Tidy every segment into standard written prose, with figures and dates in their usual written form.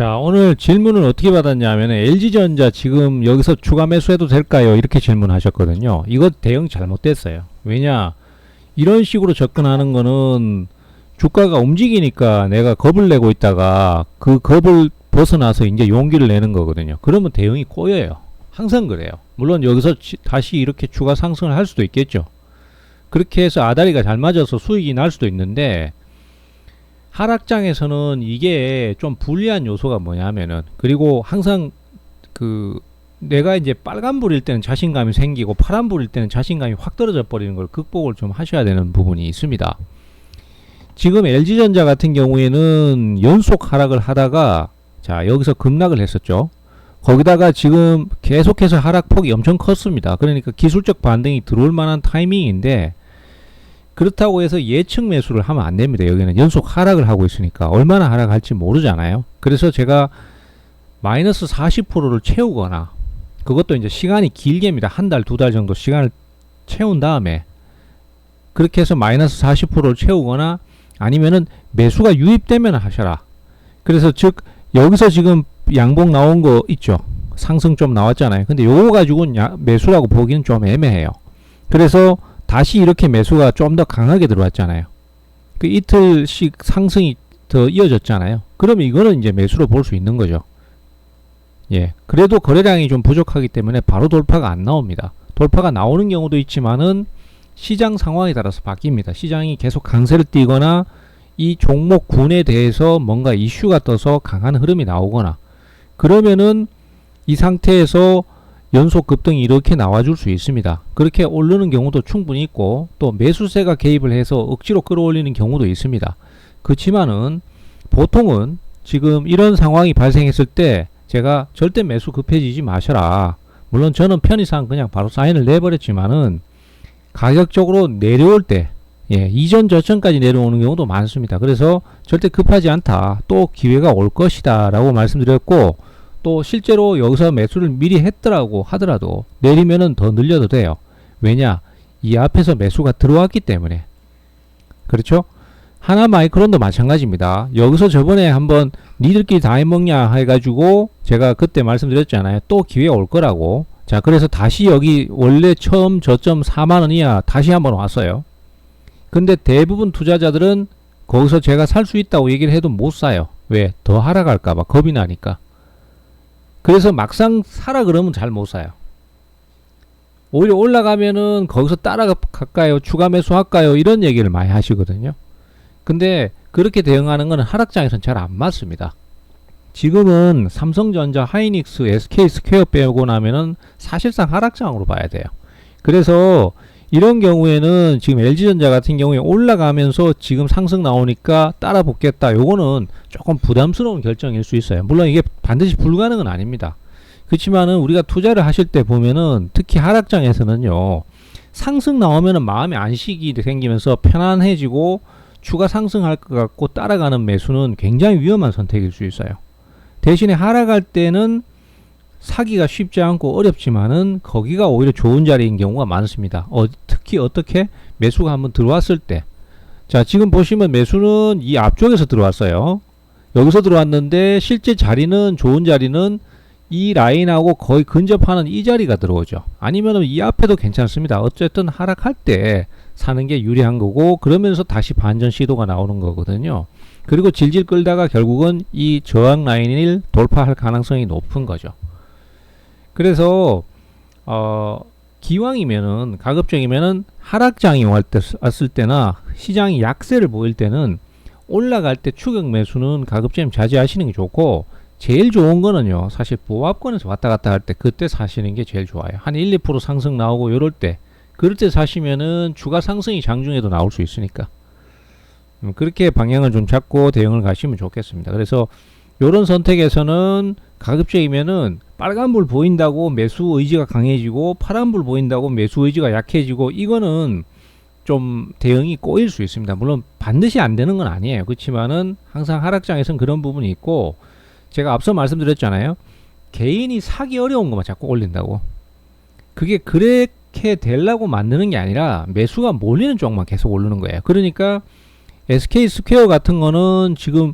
자, 오늘 질문을 어떻게 받았냐면 LG전자 지금 여기서 추가 매수해도 될까요? 이렇게 질문하셨거든요. 이거 대응 잘못됐어요. 왜냐? 이런 식으로 접근하는 거는 주가가 움직이니까 내가 겁을 내고 있다가 그 겁을 벗어나서 이제 용기를 내는 거거든요. 그러면 대응이 꼬여요. 항상 그래요. 물론 여기서 다시 이렇게 추가 상승을 할 수도 있겠죠. 그렇게 해서 아다리가 잘 맞아서 수익이 날 수도 있는데, 하락장에서는 이게 좀 불리한 요소가 뭐냐면은, 그리고 항상 내가 이제 빨간불일 때는 자신감이 생기고 파란불일 때는 자신감이 확 떨어져 버리는 걸 극복을 좀 하셔야 되는 부분이 있습니다. 지금 LG전자 같은 경우에는 연속 하락을 하다가, 자, 여기서 급락을 했었죠. 거기다가 지금 계속해서 하락폭이 엄청 컸습니다. 그러니까 기술적 반등이 들어올 만한 타이밍인데, 그렇다고 해서 예측 매수를 하면 안 됩니다. 여기는 연속 하락을 하고 있으니까 얼마나 하락할지 모르잖아요. 그래서 제가 마이너스 40%를 채우거나, 그것도 이제 시간이 길게입니다. 한 달, 두 달 정도 시간을 채운 다음에 그렇게 해서 마이너스 40%를 채우거나, 아니면은 매수가 유입되면 하셔라. 그래서 즉 여기서 지금 양봉 나온 거 있죠. 상승 좀 나왔잖아요. 근데 요거 가지고는 매수라고 보기는 좀 애매해요. 그래서 다시 이렇게 매수가 좀 더 강하게 들어왔잖아요. 그 이틀씩 상승이 더 이어졌잖아요. 그러면 이거는 이제 매수로 볼 수 있는 거죠. 예. 그래도 거래량이 좀 부족하기 때문에 바로 돌파가 안 나옵니다. 돌파가 나오는 경우도 있지만은 시장 상황에 따라서 바뀝니다. 시장이 계속 강세를 띠거나 이 종목군에 대해서 뭔가 이슈가 떠서 강한 흐름이 나오거나, 그러면은 이 상태에서 연속 급등이 이렇게 나와줄 수 있습니다. 그렇게 오르는 경우도 충분히 있고, 또 매수세가 개입을 해서 억지로 끌어올리는 경우도 있습니다. 그렇지만은 보통은 지금 이런 상황이 발생했을 때 제가 절대 매수 급해지지 마셔라. 물론 저는 편의상 그냥 바로 사인을 내버렸지만은 가격적으로 내려올 때, 예, 이전 저점까지 내려오는 경우도 많습니다. 그래서 절대 급하지 않다. 또 기회가 올 것이다 라고 말씀드렸고, 또 실제로 여기서 매수를 미리 했더라고 하더라도 내리면은 더 늘려도 돼요. 왜냐? 이 앞에서 매수가 들어왔기 때문에. 그렇죠? 하나마이크론도 마찬가지입니다. 여기서 저번에 한번 니들끼리 다 해먹냐 해가지고 제가 그때 말씀드렸잖아요. 또 기회 올 거라고. 자, 그래서 다시 여기 원래 처음 저점 4만원 이하 다시 한번 왔어요. 근데 대부분 투자자들은 거기서 제가 살 수 있다고 얘기를 해도 못 사요. 왜? 더 하락할까봐 겁이 나니까. 그래서 막상 사라 그러면 잘 못 사요. 오히려 올라가면은 거기서 따라갈까요? 추가 매수할까요? 이런 얘기를 많이 하시거든요. 근데 그렇게 대응하는 건 하락장에서는 잘 안 맞습니다. 지금은 삼성전자, 하이닉스, SK스퀘어 빼고 나면은 사실상 하락장으로 봐야 돼요. 그래서 이런 경우에는 지금 LG전자 같은 경우에 올라가면서 지금 상승 나오니까 따라 붙겠다. 요거는 조금 부담스러운 결정일 수 있어요. 물론 이게 반드시 불가능은 아닙니다. 그렇지만은 우리가 투자를 하실 때 보면은 특히 하락장에서는요, 상승 나오면은 마음의 안식이 생기면서 편안해지고 추가 상승할 것 같고 따라가는 매수는 굉장히 위험한 선택일 수 있어요. 대신에 하락할 때는 사기가 쉽지 않고 어렵지만은 거기가 오히려 좋은 자리인 경우가 많습니다. 특히 어떻게 매수가 한번 들어왔을 때, 자, 지금 보시면 매수는 이 앞쪽에서 들어왔어요. 여기서 들어왔는데 실제 자리는, 좋은 자리는 이 라인하고 거의 근접하는 이 자리가 들어오죠. 아니면은 이 앞에도 괜찮습니다. 어쨌든 하락할 때 사는 게 유리한 거고, 그러면서 다시 반전 시도가 나오는 거거든요. 그리고 질질 끌다가 결국은 이 저항 라인을 돌파할 가능성이 높은 거죠. 그래서 기왕이면은, 가급적이면은 하락장이 왔을 때나 시장이 약세를 보일 때는 올라갈 때 추격 매수는 가급적이면 자제하시는 게 좋고, 제일 좋은 거는요, 사실 보합권에서 왔다 갔다 할 때 그때 사시는 게 제일 좋아요. 한 1, 2% 상승 나오고 이럴 때, 그럴 때 사시면은 추가 상승이 장중에도 나올 수 있으니까 그렇게 방향을 좀 잡고 대응을 가시면 좋겠습니다. 그래서 요런 선택에서는 가급적이면은 빨간불 보인다고 매수 의지가 강해지고 파란불 보인다고 매수 의지가 약해지고, 이거는 좀 대응이 꼬일 수 있습니다. 물론 반드시 안 되는 건 아니에요. 그렇지만은 항상 하락장에서는 그런 부분이 있고, 제가 앞서 말씀드렸잖아요. 개인이 사기 어려운 것만 자꾸 올린다고. 그게 그렇게 되려고 만드는 게 아니라 매수가 몰리는 쪽만 계속 오르는 거예요. 그러니까 SK스퀘어 같은 거는 지금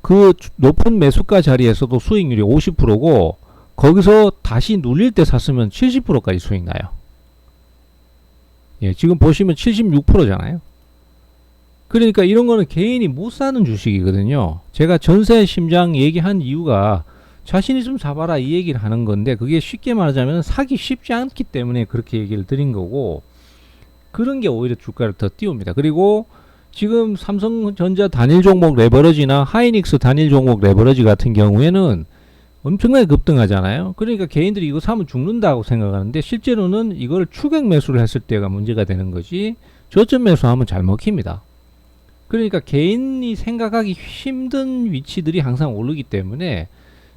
그 높은 매수가 자리에서도 수익률이 50%고 거기서 다시 눌릴 때 샀으면 70%까지 수익 나요. 예, 지금 보시면 76%잖아요. 그러니까 이런 거는 개인이 못 사는 주식이거든요. 제가 전세 심장 얘기한 이유가 자신 있으면 사봐라 이 얘기를 하는 건데, 그게 쉽게 말하자면 사기 쉽지 않기 때문에 그렇게 얘기를 드린 거고, 그런 게 오히려 주가를 더 띄웁니다. 그리고 지금 삼성전자 단일 종목 레버러지나 하이닉스 단일 종목 레버러지 같은 경우에는 엄청나게 급등하잖아요. 그러니까 개인들이 이거 사면 죽는다고 생각하는데, 실제로는 이걸 추격 매수를 했을 때가 문제가 되는 거지, 저점 매수하면 잘 먹힙니다. 그러니까 개인이 생각하기 힘든 위치들이 항상 오르기 때문에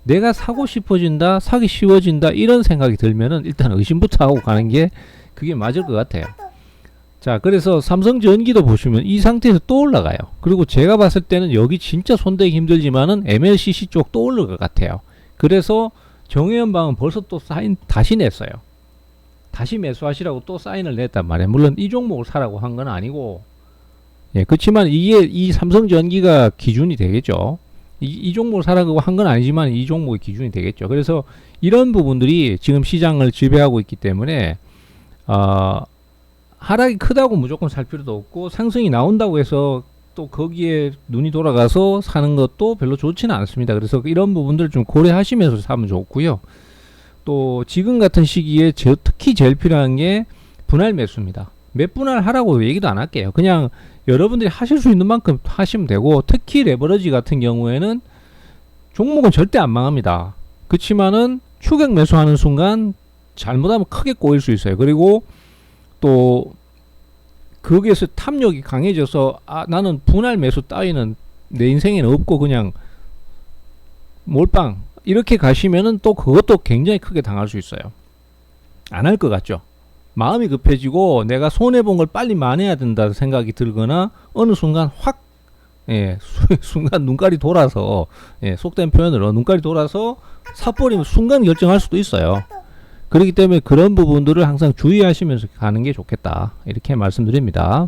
내가 사고 싶어진다, 사기 쉬워진다 이런 생각이 들면은 일단 의심부터 하고 가는 게 그게 맞을 것 같아요. 자, 그래서 삼성전기도 보시면 이 상태에서 또 올라가요. 그리고 제가 봤을 때는 여기 진짜 손대기 힘들지만은 MLCC 쪽 또 오를 것 같아요. 그래서 정의연방은 벌써 또 사인 다시 냈어요. 다시 매수하시라고 또 사인을 냈단 말이에요. 물론 이 종목을 사라고 한 건 아니고, 예, 그렇지만 이게 이 삼성전기가 기준이 되겠죠. 이 종목을 사라고 한 건 아니지만 이 종목의 기준이 되겠죠. 그래서 이런 부분들이 지금 시장을 지배하고 있기 때문에 하락이 크다고 무조건 살 필요도 없고, 상승이 나온다고 해서 또 거기에 눈이 돌아가서 사는 것도 별로 좋지는 않습니다. 그래서 이런 부분들을 좀 고려하시면서 사면 좋고요. 또 지금 같은 시기에 특히 제일 필요한 게 분할 매수입니다. 몇 분할 하라고 얘기도 안 할게요. 그냥 여러분들이 하실 수 있는 만큼 하시면 되고, 특히 레버러지 같은 경우에는 종목은 절대 안 망합니다. 그렇지만은 추격 매수하는 순간 잘못하면 크게 꼬일 수 있어요. 그리고 또 거기에서 탐욕이 강해져서 나는 분할 매수 따위는 내 인생에는 없고 그냥 몰빵 이렇게 가시면은 또 그것도 굉장히 크게 당할 수 있어요. 안 할 것 같죠? 마음이 급해지고 내가 손해본 걸 빨리 만회해야 된다 생각이 들거나 어느 순간 확, 예, 순간 눈깔이 돌아서, 예, 속된 표현으로 눈깔이 돌아서 사버리면 순간 결정할 수도 있어요. 그렇기 때문에 그런 부분들을 항상 주의하시면서 가는 게 좋겠다, 이렇게 말씀드립니다.